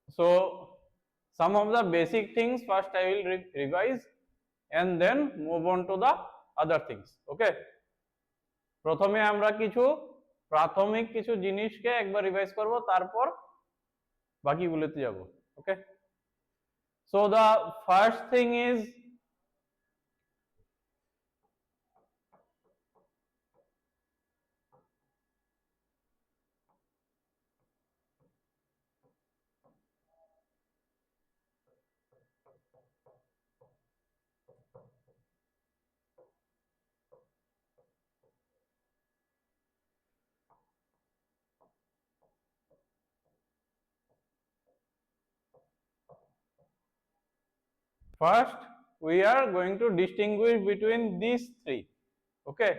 So some of the basic things first I will revise and then move on to the other things. Okay, প্রথমে আমরা কিছু প্রাথমিক কিছু জিনিসকে একবার রিভাইজ করব, তারপর বাকিগুলোতে যাব। ওকে, so the first thing is first we are going to distinguish between these three. Okay,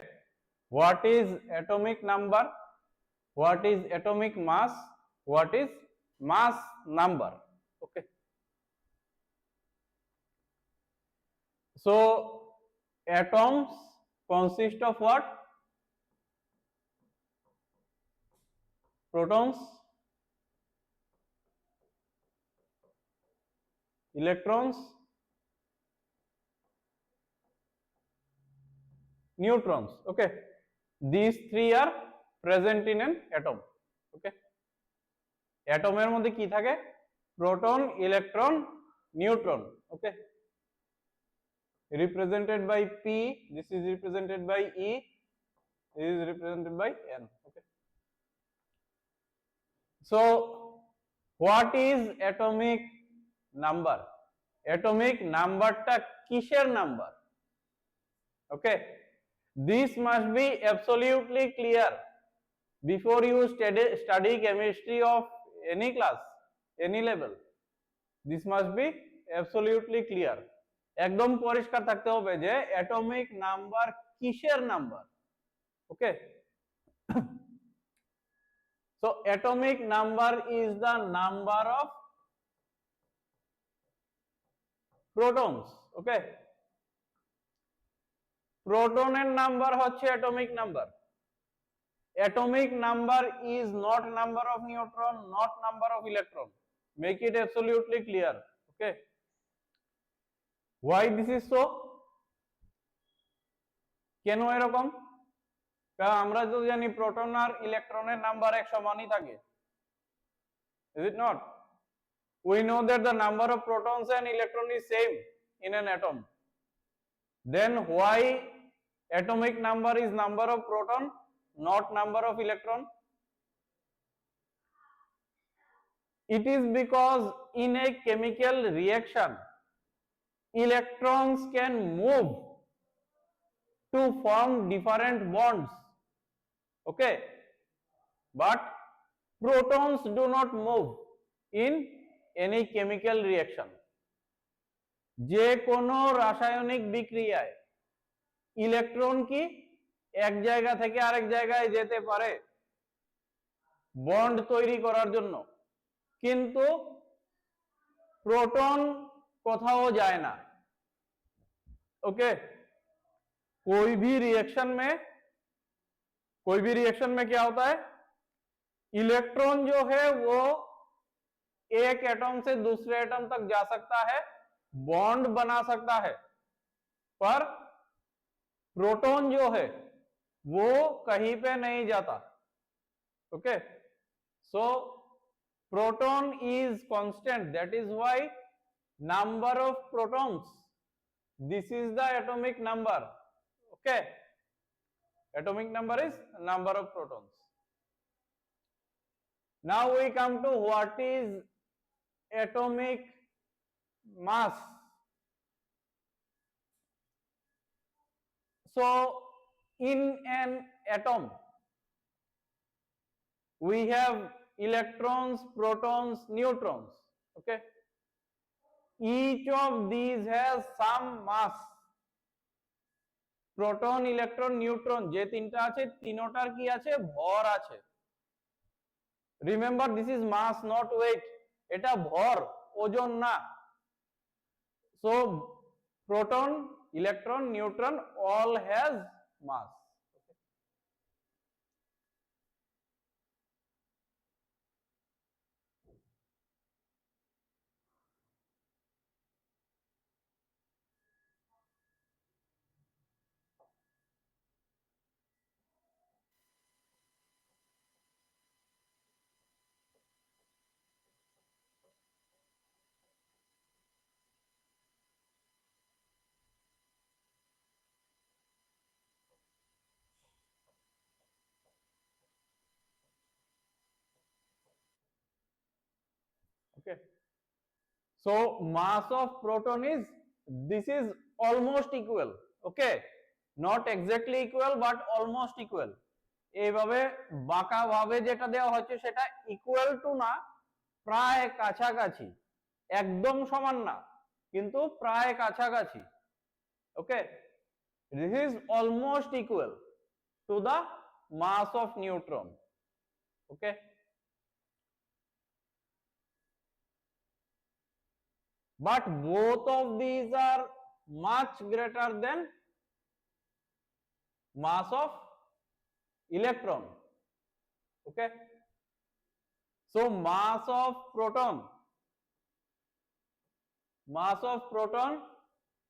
what is atomic number, what is atomic mass, what is mass number. Okay, so atoms consist of what? Protons, electrons, neutrons. Okay, these three are present in an atom. Okay, অ্যাটমের মধ্যে কি থাকে? Proton, electron, neutron. Okay, represented by P, this is represented by E, this is represented by N. Okay, so what is atomic number? Atomic number টা কিসের number? Okay, this must be absolutely clear before you study chemistry of any class, any level. This must be absolutely clear. একদম পরিষ্কার থাকতে হবে যে atomic number কিসের নাম্বার। Okay, so atomic number is the number of protons. Okay, প্রোটনের number হচ্ছে atomic number. Atomic number is not number of neutron, not number of electron. Make it absolutely clear. Okay, why this is so? কেন এরকম? কারণ আমরা তো জানি proton আর ইলেকট্রনের number এক সমানই থাকে। Is it not? We know that the number of protons and electrons is same in an atom. Then why atomic number is number of proton, not number of electron? It is because in a chemical reaction, electrons can move to form different bonds. Okay, but protons do not move in any chemical reaction. যে কোনো রাসায়নিক বিক্রিয়ায় electron কি এক জায়গা থেকে আরেক জায়গায় যেতে পারে বন্ড তৈরি করার জন্য, কিন্তু प्रोटॉन कोথাও যায় না। ओके, कोई भी रिएक्शन में क्या होता है, इलेक्ट्रॉन जो है वो एक एटम से दूसरे एटम तक जा सकता है, बॉन्ड बना सकता है, पर प्रोटॉन जो है वो कहीं पे नहीं जाता। Okay, so proton is constant, that is why number of protons, this is the atomic number. Okay, atomic number is number of protons. Now we come to what is atomic mass. So in an atom we have electrons, protons, neutrons. Okay, each of these has some mass. Proton, electron, neutron যে তিনটা আছে তিনটার কি আছে, ভর আছে। Remember this is mass not weight, এটা ভর, ওজন না। So proton, electron, neutron all has mass. Okay. So mass of proton is, this is almost equal. Okay, not exactly equal but almost equal. এইভাবে বাঁকা ভাবে যেটা দেওয়া হচ্ছে সেটা ইকুয়াল টু না, প্রায় কাছাকাছি, একদম সমান না কিন্তু প্রায় কাছাকাছি। ওকে, this is almost equal to the mass of neutron. Okay, but both of these are much greater than mass of electron. Okay, so mass of proton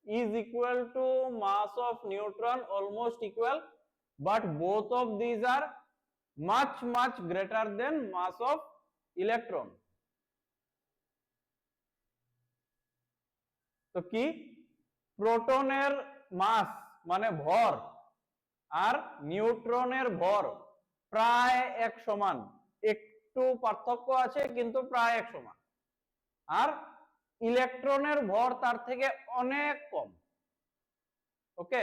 is equal to mass of neutron, almost equal, but both of these are much greater than mass of electron. তো কি, প্রোটনের মাস মানে ভর আর নিউট্রনের ভর প্রায় এক সমান, একটু পার্থক্য আছে কিন্তু প্রায় এক সমান, আর ইলেকট্রনের ভর তার থেকে অনেক কম। ওকে,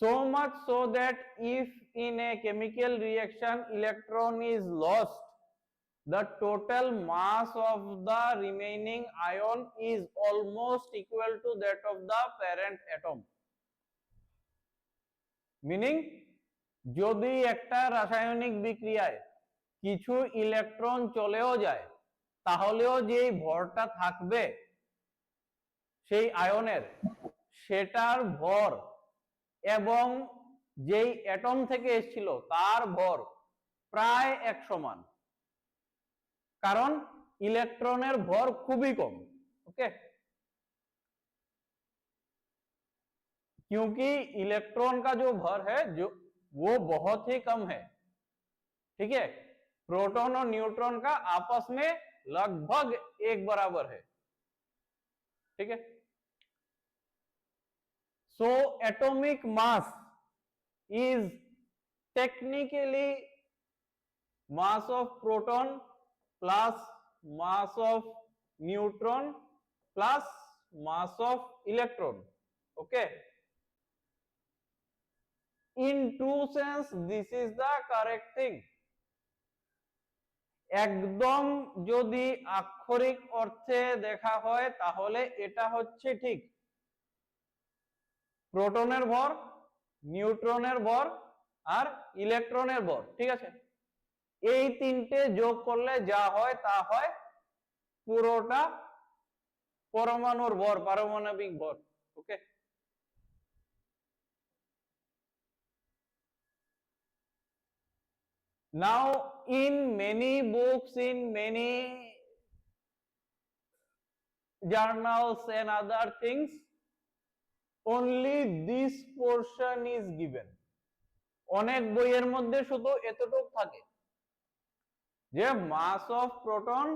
so much so that if in a chemical reaction electron is lost, the total mass of the remaining ion is almost equal to that of the parent atom. Meaning, যদি একটা রাসায়নিক বিক্রিয়ায় কিছু ইলেকট্রন চলেও যায় তাহলেও যে ভরটা থাকবে সেই আয়নের, সেটার ভর এবং যেই অ্যাটম থেকে এসেছিল তার ভর প্রায় এক সমান, কারণ इलेक्ट्रॉनर भर खूबी कम। ओके, क्योंकि इलेक्ट्रॉन का जो भर है जो वो बहुत ही कम है। ठीक है, प्रोटॉन और न्यूट्रॉन का आपस में लगभग एक बराबर है। ठीक है, so atomic mass is technically mass of proton plus mass of neutron plus mass of electron. Okay, in true sense this is the correct thing. একদম যদি আক্ষরিক অর্থে দেখা হয় তাহলে এটা হচ্ছে ঠিক। প্রোটনের ভর, নিউট্রনের ভর আর ইলেকট্রনের ভর, ঠিক আছে, এই তিনটে যোগ করলে যা হয় তা হয় পুরোটা পরমাণুর ভর, পারমাণবিক ভর। ওকে, now in many books, in many journals and other things, only this portion is given. অনেক বইয়ের মধ্যে শুধু এতটুক থাকে যে মাস অফ প্রোটন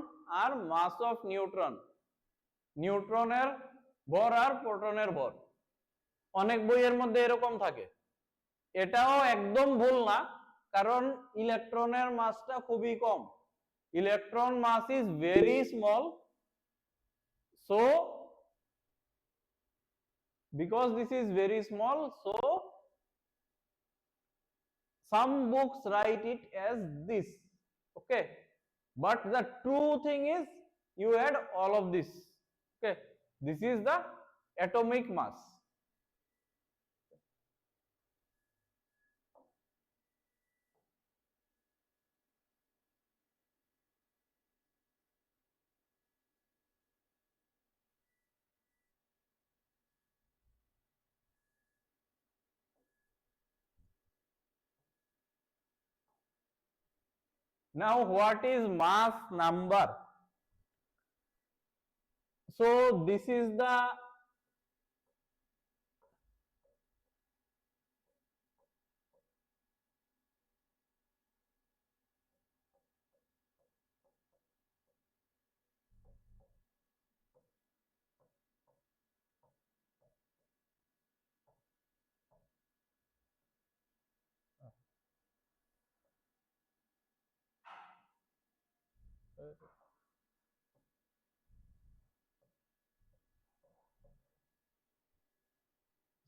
আর মাস অফ নিউট্রন, নিউট্রনের ভর আর প্রোটনের ভর, অনেক বইয়ের মধ্যে এরকম থাকে। এটাও একদম ভুল না, কারণ ইলেকট্রনের মাসটা খুবই কম। Electron mass is very small, so because this is very small, so some books write it as this. Okay, but the true thing is you add all of this. Okay, this is the atomic mass. Now what is mass number? So this is the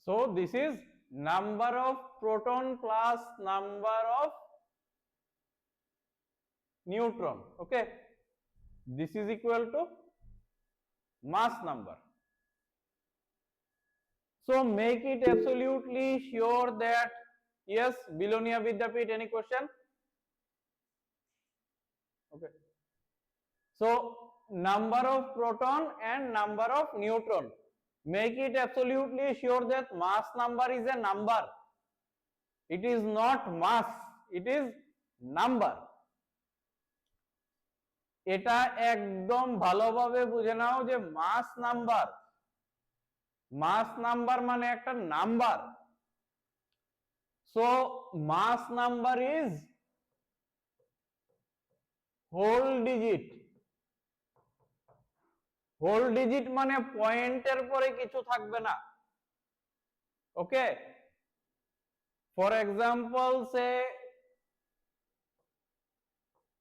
So this is number of proton plus number of neutron. Okay, this is equal to mass number. So make it absolutely sure that yes, Bilonia Vidyapit. Any question? Okay. So number of proton and number of neutron. Make it absolutely sure that mass number is a number. It is not mass. It is number. এটা একদম ভালোভাবে বুঝে নাও যে মাস number মানে একটা number. So mass number is whole digit. Whole digit মানে পয়েন্টের পরে কিছু থাকবে না। Okay, for example say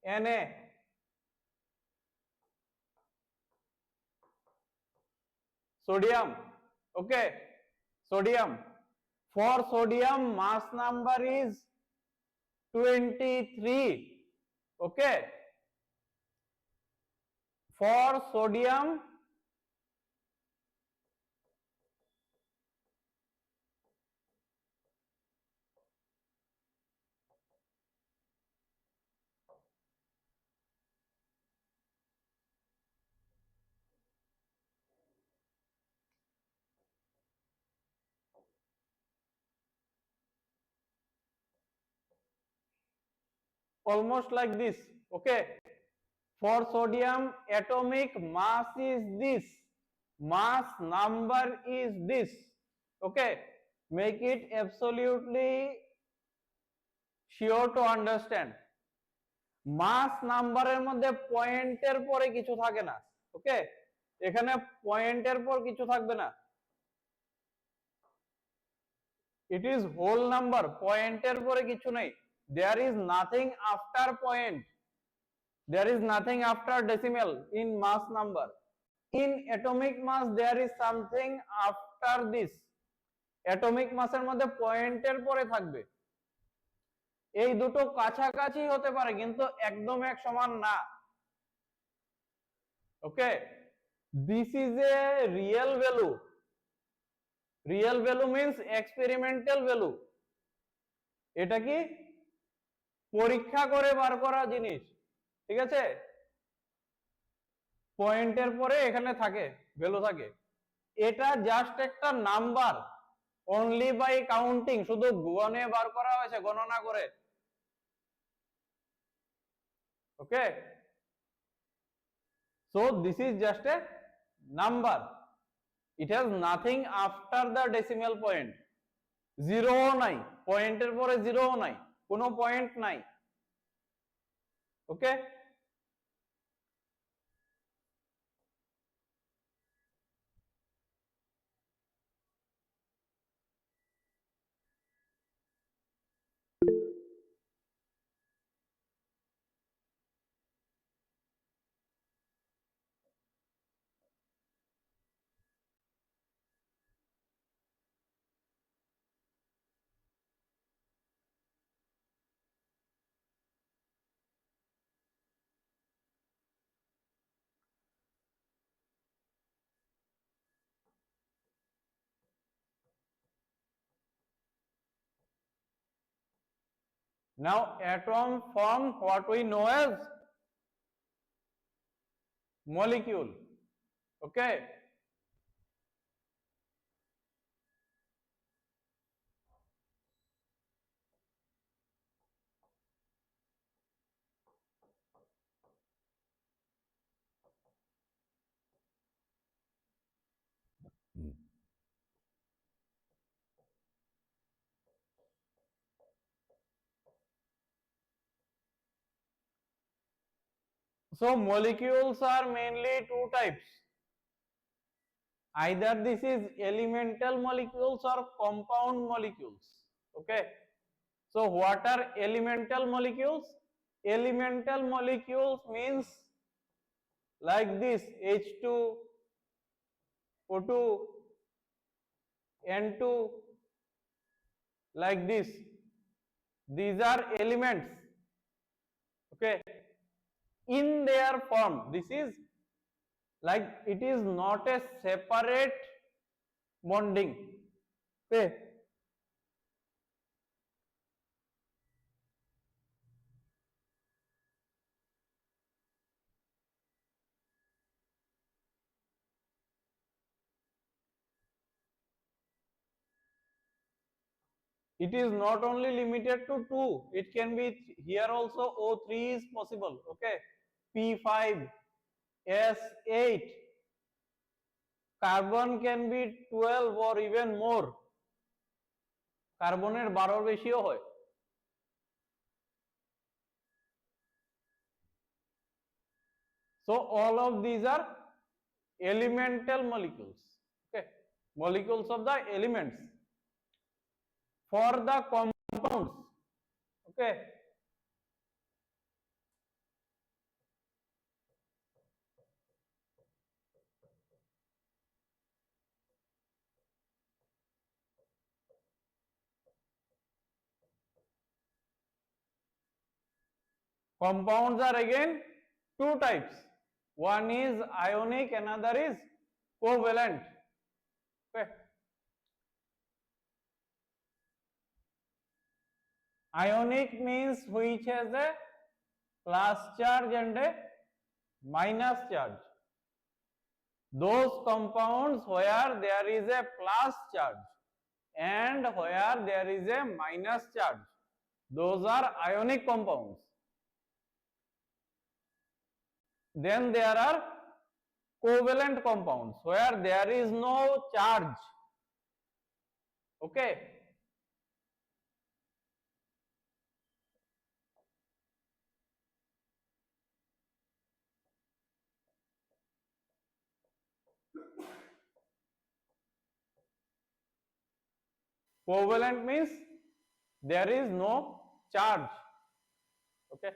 Na, sodium. Okay, sodium. For sodium mass number is 23. Okay, for sodium almost like this. Okay, for sodium atomic mass is this, mass number is this. Okay, make it absolutely sure to understand. মাস নাম্বারের মধ্যে পয়েন্টের পরে কিছু থাকে না। ওকে, এখানে পয়েন্টের পর কিছু থাকবে না। ইট ইজ হোল নাম্বার, পয়েন্টের পরে কিছু নেই। There is nothing after point, there is nothing after decimal in mass number. In atomic mass there is something after this. Atomic মাসের মধ্যে পয়েন্টের পরে থাকবে। এই দুটো কাছাকাছি হতে পারে কিন্তু একদম এক সমান না। Okay, this is a real value. Real value means experimental value. এটা কি পরীক্ষা করে বার করা জিনিস, ঠিক আছে? পয়েন্টের পরে এখানে থাকে ভ্যালু থাকে। এটা জাস্ট একটা নাম্বার, অনলি বাই কাউন্টিং, শুধু গণে বার করা হয়েছে, গণনা করে। Okay, so this is just a number. It has nothing after the decimal point. Zero নাই, পয়েন্টের পরে জিরো নাই, কোনো পয়েন্ট নাই। ওকে, now atom form what we know as molecule. Okay, so molecules are mainly two types. Either this is elemental molecules or compound molecules. Okay, so what are elemental molecules? Elemental molecules means like this: H2, O2, N2, like this. These are elements, okay, in their form. This is like, it is not a separate bonding, okay. It is not only limited to 2, it can be here also. O3 is possible, okay. P5, S8, carbon can be 12 or even more. কার্বনের 12 বেশিও হয়। So all of these are elemental molecules, okay, molecules of the elements. For the compounds, okay, compounds are again two types. One is ionic, another is covalent, okay. Ionic means which has a plus charge and a minus charge. Those compounds where there is a plus charge and where there is a minus charge, those are ionic compounds. Then there are covalent compounds where there is no charge, okay. Covalent means there is no charge, okay.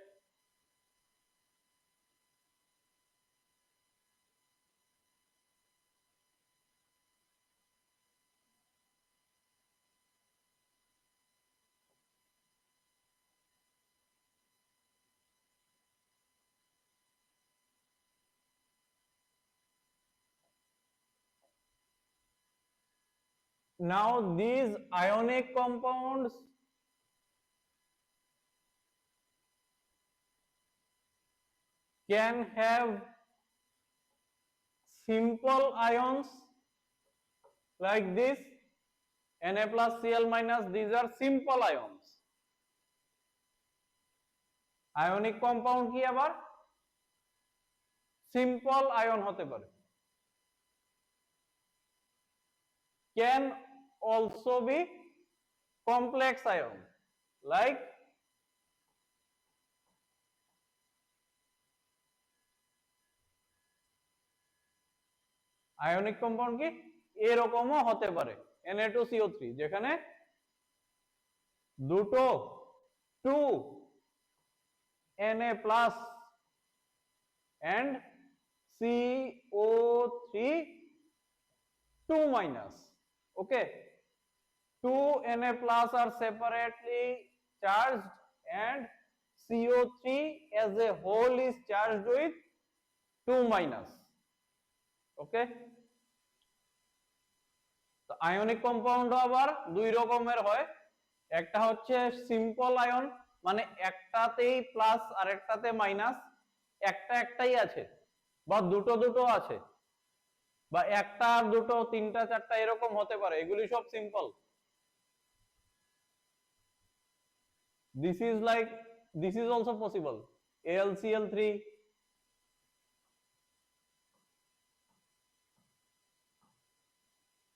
Now these ionic compounds can have simple ions like this, Na plus Cl minus, these are simple ions. Ionic compound কি আবার simple ion হতে পারে, can also be complex ion like ionic compound কি এরকমও হতে পারে Na2CO3 যেখানে দুটো 2 Na plus and CO3 2 minus, okay. 2 Na plus are separately charged and CO3 as a whole is charged with 2 minus, okay. তো ionic compound আবার দুই রকমের হয়, একটা হচ্ছে সিম্পল আয়ন, মানে একটাতেই প্লাস আর একটাতে মাইনাস, একটা একটাই আছে বা দুটো দুটো আছে বা একটা আর দুটো তিনটা চারটা এরকম হতে পারে, এগুলি সব simple. This is also possible, AlCl3,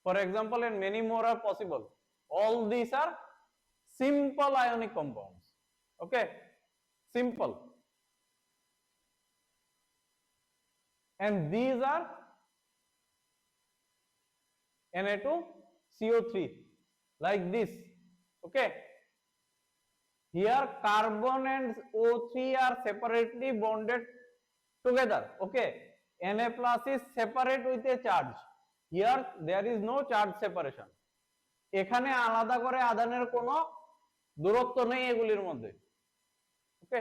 for example, and many more are possible. All these are simple ionic compounds, okay, simple. And these are Na2CO3 like this, okay. Here carbon and O3 are separately bonded together, okay. Na plus is separate with a charge, here there is no charge separation, এখানে আলাদা করে আধানের কোনো দূরত্ব নেই এগুলির মধ্যে। Okay,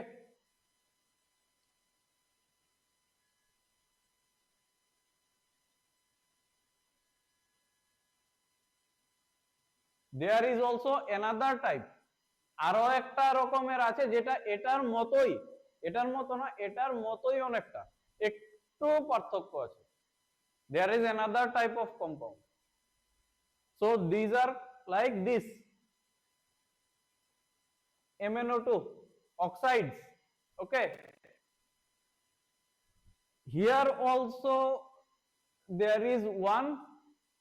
there is also another type, আরো একটা রকমের আছে যেটা এটার মতোই, এটার মতো না, এটার মতোই অনেকটা, একটু পার্থক্য আছে। There is another type of compound. So these are like this MnO2 oxides. Okay, here also there is one,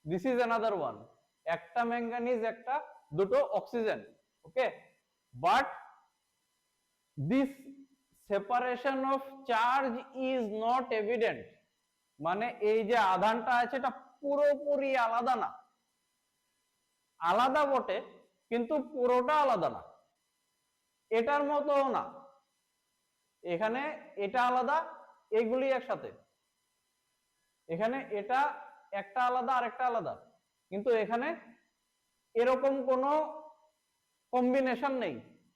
this is another one, একটা ম্যাঙ্গানিজ একটা দুটো oxygen. Okay, but this separation of charge is not evident, মানে এই যে আধানটা আছে এটা পুরোপুরি আলাদা না, আলাদা বটে কিন্তু পুরোটা আলাদা না, এটার মতো না, এখানে এটা আলাদা, এগুলি একসাথে, এখানে এটা একটা আলাদা আর একটা আলাদা, কিন্তু এখানে এরকম কোনো কম্বিনেশন নেই,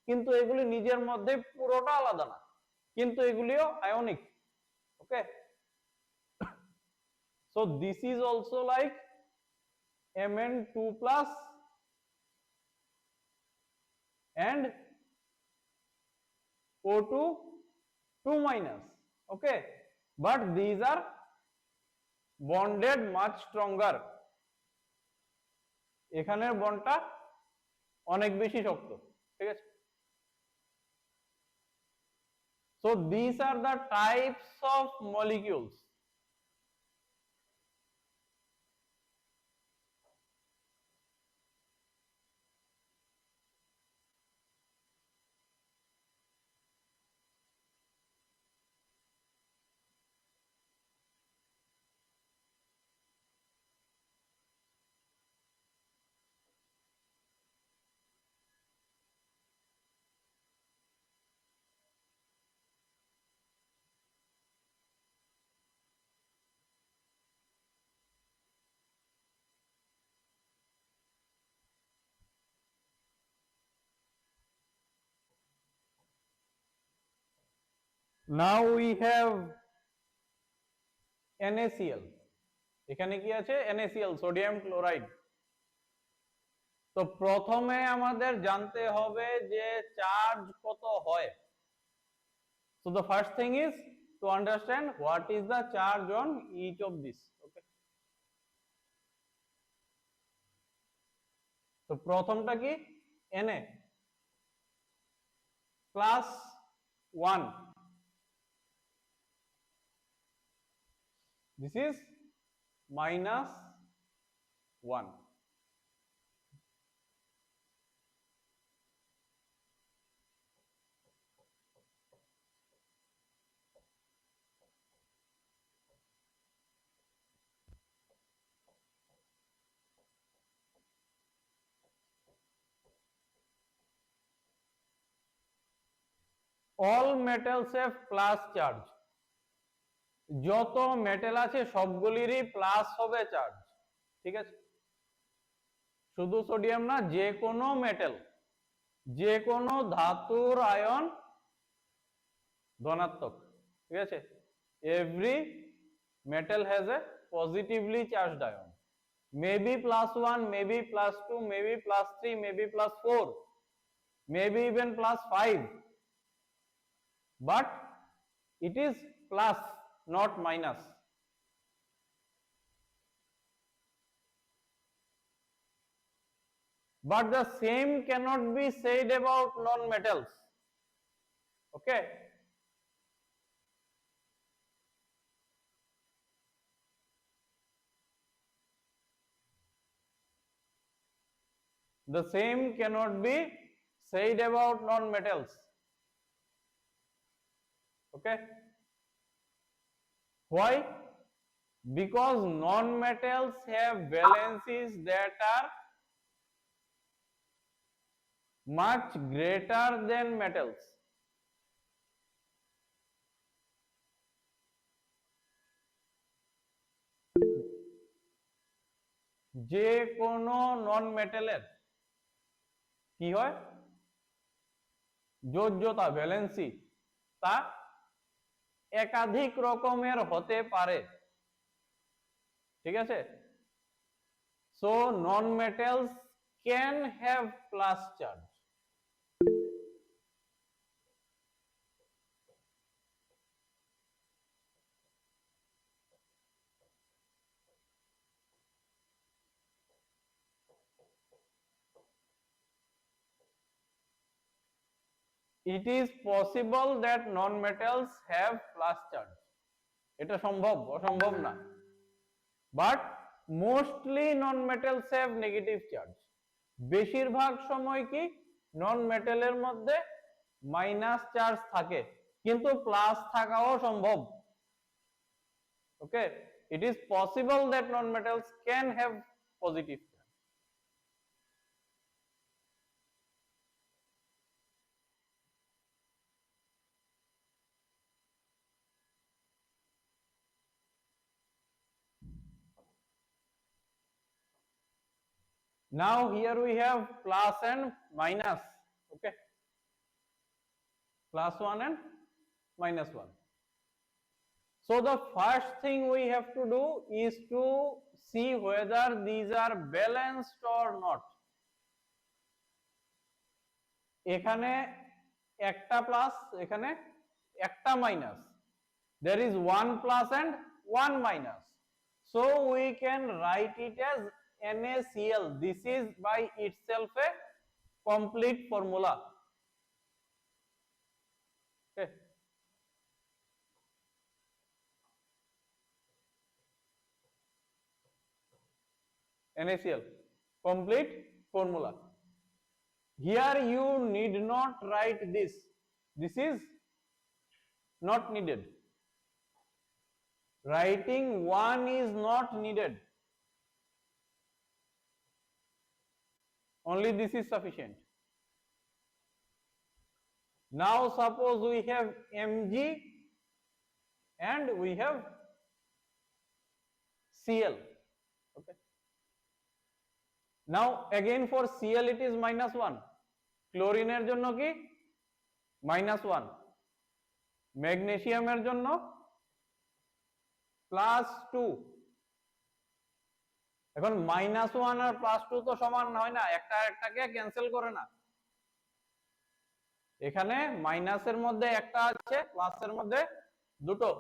কিন্তু এগুলি নিজের মধ্যে পুরোটা আলাদা না, কিন্তু এগুলিও ionic. Okay, so this is also like Mn2 plus and O2 2 minus. Okay, but these are bonded much stronger, এখানের বন্ডটা অনেক বেশি শক্ত। ঠিক আছে, so these are the types of molecules. Now we have NaCl, এখানে কি আছে NaCl, সোডিয়াম ক্লোরাইড। তো প্রথমে আমাদের জানতে হবে যে চার্জ কত হয়। So the first thing is to understand what is the charge on each of this. Okay, তো প্রথমটা কি Na plus 1, this is minus 1. All metals have plus charge, যত মেটাল আছে সবগুলিরই প্লাস হবে চার্জ। ঠিক আছে, শুধু সোডিয়াম না, যে কোনো মেটাল, যে কোনো ধাতুর আয়ন ধনাত্মক। ঠিক আছে, every metal has a positively charged ion, maybe +1, maybe +2, maybe +3, maybe +4, maybe even +5, but it is plus, not minus. But the same cannot be said about non-metals. Okay, the same cannot be said about non-metals. Okay, why? Because non-metals have valencies that are much greater than metals. যে কোনো নন মেটালের কি হয়, যোজ্যতা valency তা একাধিক রকমের হতে পারে, ঠিক আছে। So non metals can have plus charge. It is possible that non-metals have plus charge. এটা সম্ভব, অসম্ভব না। But mostly non-metals have negative charge. বেশিরভাগ সময় কি নন মেটালের মধ্যে মাইনাস চার্জ থাকে, কিন্তু প্লাস থাকাও সম্ভব। ওকে, it is possible that non-metals can have positive charge. Now here we have plus and minus. Okay, plus 1 and minus 1. So the first thing we have to do is to see whether these are balanced or not. এখানে একটা plus, এখানে একটা minus, there is one plus and one minus, so we can write it as NaCl. This is by itself a complete formula. Okay, NaCl, complete formula. Here you need not write this. This is not needed. Writing one is not needed. Only this is sufficient. Now suppose we have Mg and we have Cl. Okay. Now again for Cl it is -1. ক্লোরিনের জন্য কি -1, ম্যাগনেসিয়ামের জন্য +2। এখন -1 আর +2 তো সমান হয় না, একটা একটাকে ক্যান্সেল করে না। এখানে মাইনাসের মধ্যে একটা আছে, প্লাসের মধ্যে দুটো।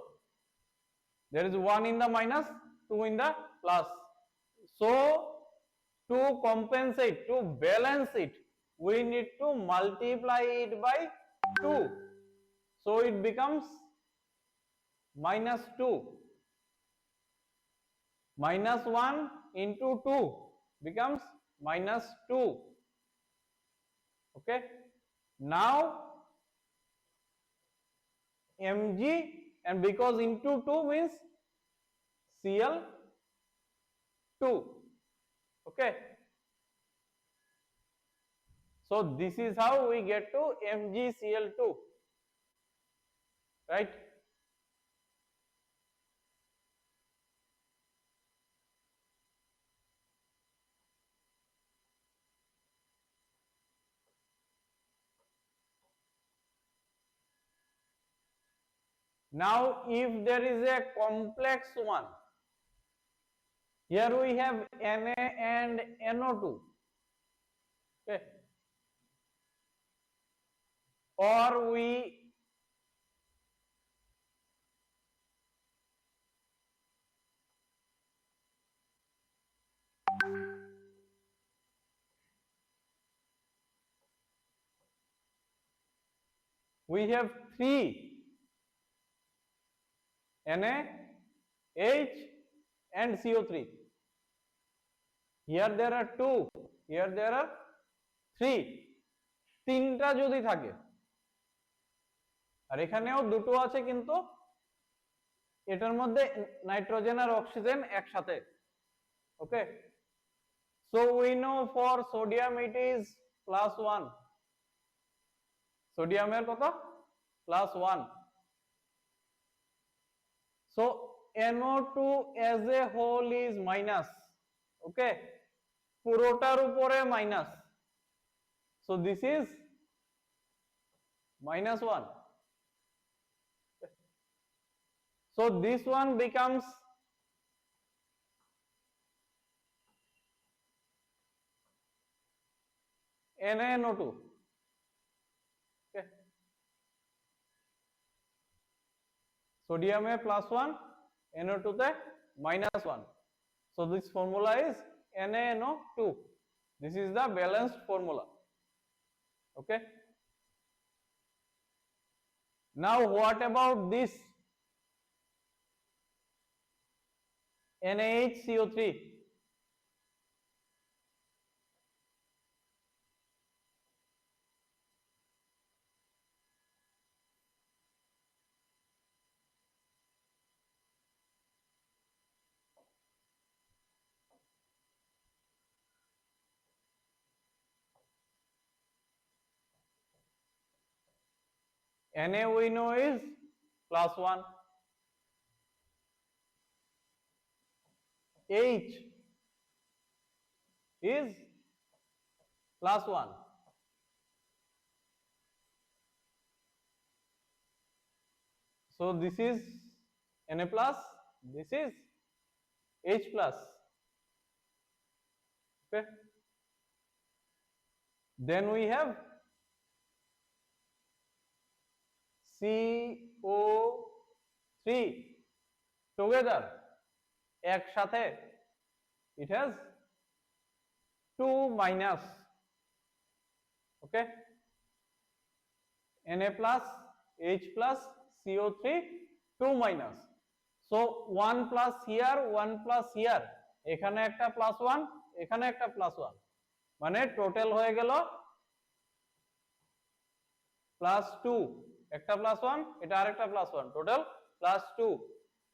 There is 1 in the minus, 2 in the plus. So to compensate, to balance it, we need to multiply it by 2. So it becomes -2. -1 into 2 becomes -2. Okay. Now Mg, and because into 2 means Cl2. Okay. So this is how we get to MgCl2, right? Now if there is a complex one, here we have Na and NO2, okay, or we have 3 NaH and CO3. Here there are 2, here there are 3, তিনটা যদি থাকে, আর এখানেও দুটো আছে, কিন্তু এটার মধ্যে nitrogen আর অক্সিজেন একসাথে। Okay, so we know for sodium it is +1, সোডিয়ামের কত +1। So NO2 as a whole is minus, ওকে, পুরোটার উপরে minus, so this is -1. So this one becomes NaNO2. Okay. Sodium A +1, NO2 te -1. So this formula is NaNO2. This is the balanced formula. Okay. Now what about this NaHCO3? Na we know is +1. H is +1. So this is Na plus, this is H plus. Okay. Then we have CO3 together. একসাথে it has 2 minus. Okay. Na plus, H plus, CO3, 2 minus. So 1 plus here, 1 plus here. এখানে একটা +1, এখানে একটা +1, মানে total হয়ে গেল +2, একটা +1, এটা আরেকটা +1, টোটাল +2.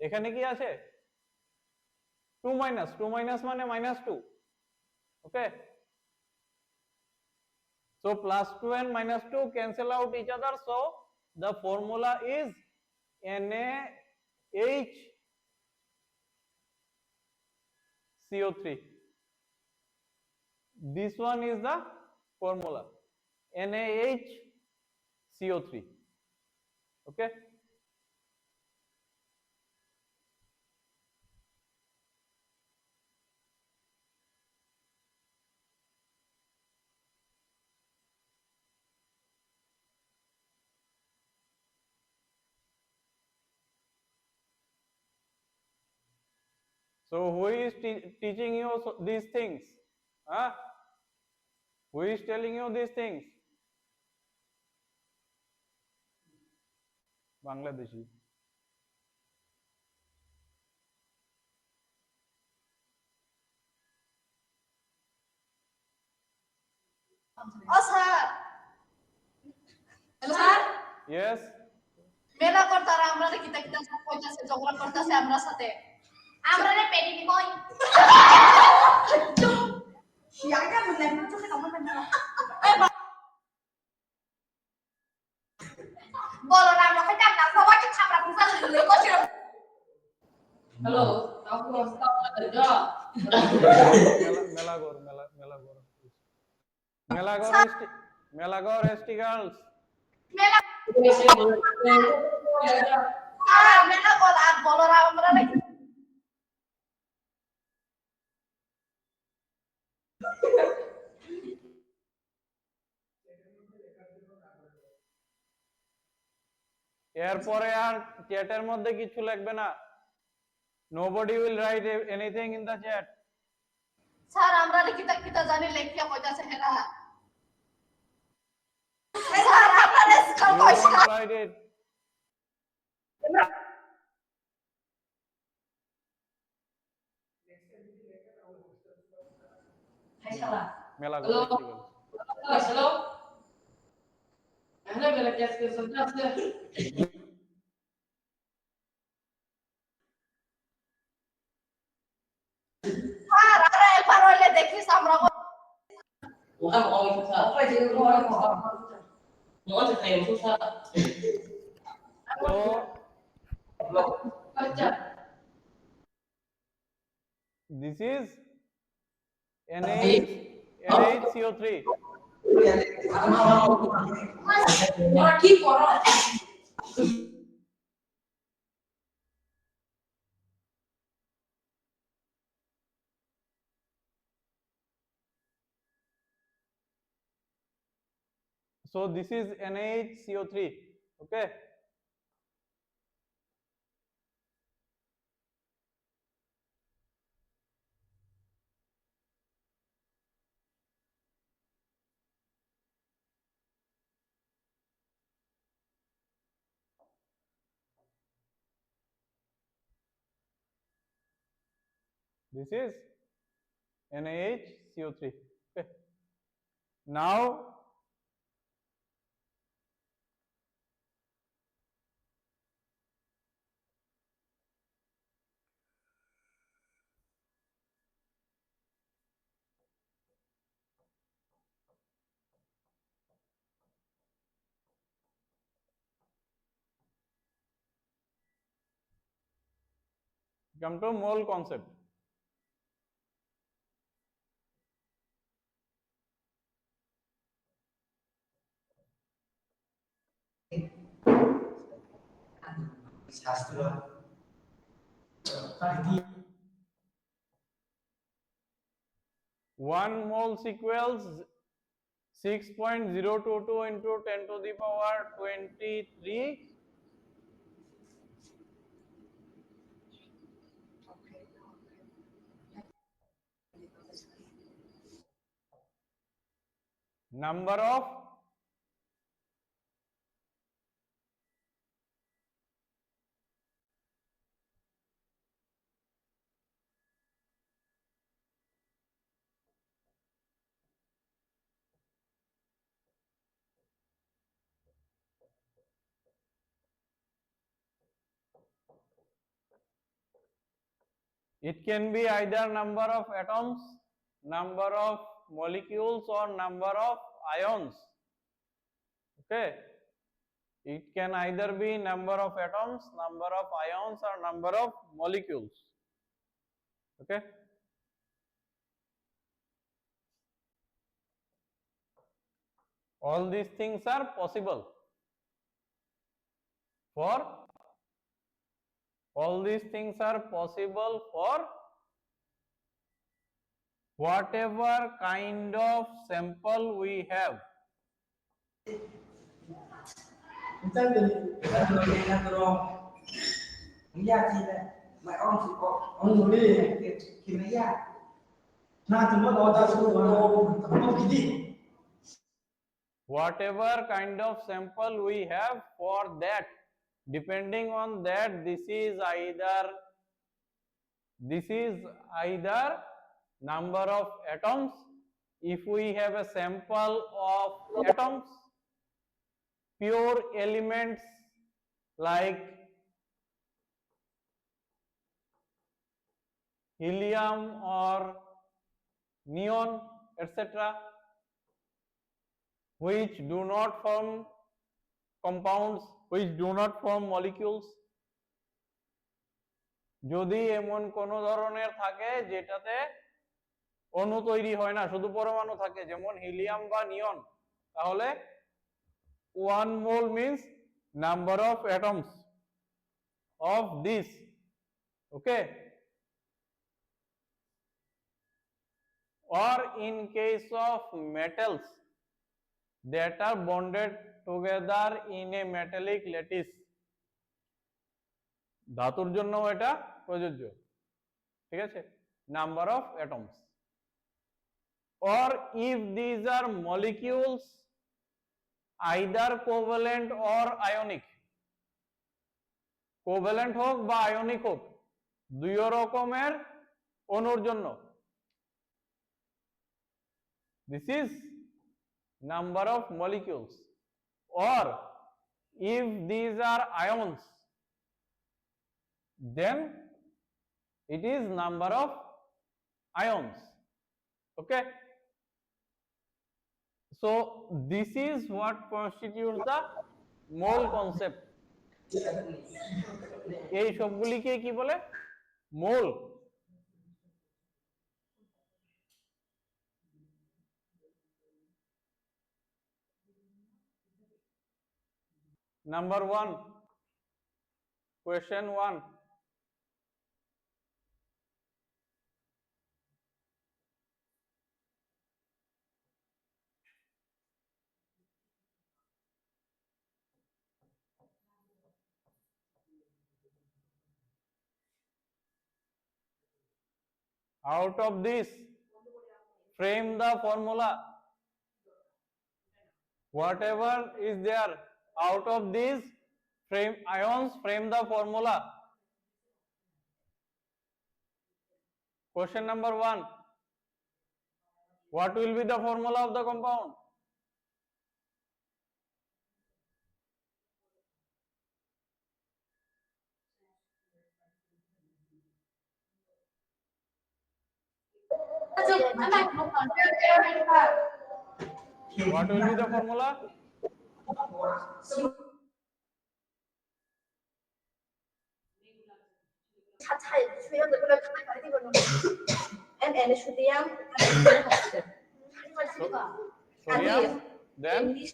এখানে কি আছে 2 minus, 2 minus মানে -2. Okay. So +2 and -2 cancel out each other. So the formula is NaHCO3. This one is the formula, NaHCO3. Okay. So who is teaching you these things? Huh? Who is telling you these things? Bangladeshi. Oh sir. Hello sir. Yes. মেলা করতারা আমরা কিতা কিতা সব কইতাছে ঝগড়া করতাছে আমরা সাথে আমরা রে পেনি নি কই শিয়াটা মনে না চোখে কেমন না বলো না আমরা কইতাম না সবাইকে খাবরা পুজা লই কইছিল হ্যালো আপু আসসালামু আলাইকুম মেলাগর এসটি গার্লস মেলা মেলা বলো না আমরা এরপরে আর চ্যাটের মধ্যে কিছু লিখবে না, nobody will write anything in the chat. Sir আমরা কিতা কিতা জানি লেখিয়া কইতাছে হেরা স্যার আপনারা স্কাল কইছা write it. মেলাগর এসটি গার্লস Hello. احنا بلا كاس صدقت স্যার আরে একবার হইলে দেখিস আমরা وقام قوي فتاة ما أنت خير شو صار So this is NHCO3. ওরা কি করো? So this is NaHCO3. Okay. This is NaHCO3. Okay. Now come to mole concept. One mole equals 6.022 into 10 to the power 23 number of it can be either number of atoms, number of molecules, or number of ions. Okay, it can either be number of atoms, number of ions, or number of molecules. Okay, all these things are possible for whatever kind of sample we have. Whatever kind of sample we have, for that, depending on that, this is either number of atoms. If we have a sample of atoms, pure elements like helium or neon, etc., which do not form compounds, which do not form molecules. যদি এমন কোন ধরনের থাকে যেটাতে অণু তৈরি হয় না, শুধু পরমাণু থাকে, যেমন হিলিয়াম বা নিয়ন, তাহলে 1 mole means number of atoms of this. Okay, or in case of metals that are bonded together in a metallic lattice, ধাতুর জন্য এটা প্রযোজ্য, ঠিক আছে, number of atoms. Or if these are molecules, either covalent or ionic, covalent হোক বা ionic হোক, দুই রকমের অণুর জন্য, this is number of molecules. Or if these are ions, then it is number of ions. Okay, so this is what constitutes the mole concept. এই সবগুলিকে কি বলে? মোল। Number 1, question 1. Out of this, frame the formula. Whatever is there out of these ions, frame the formula. Question number 1. What will be the formula of the compound? What will be the formula? Sodium, then then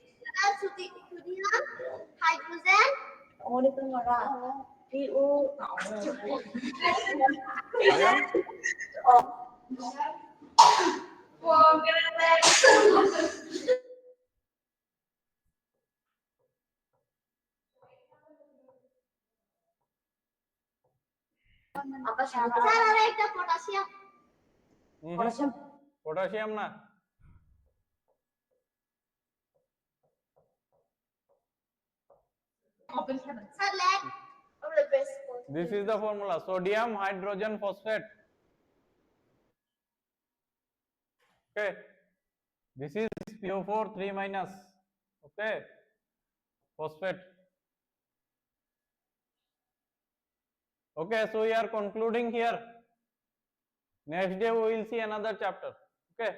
potassium na. This is the formula, sodium hydrogen phosphate. Okay, this is PO4 3 minus. Okay, phosphate. Okay, so we are concluding here. Next day we will see another chapter. Okay.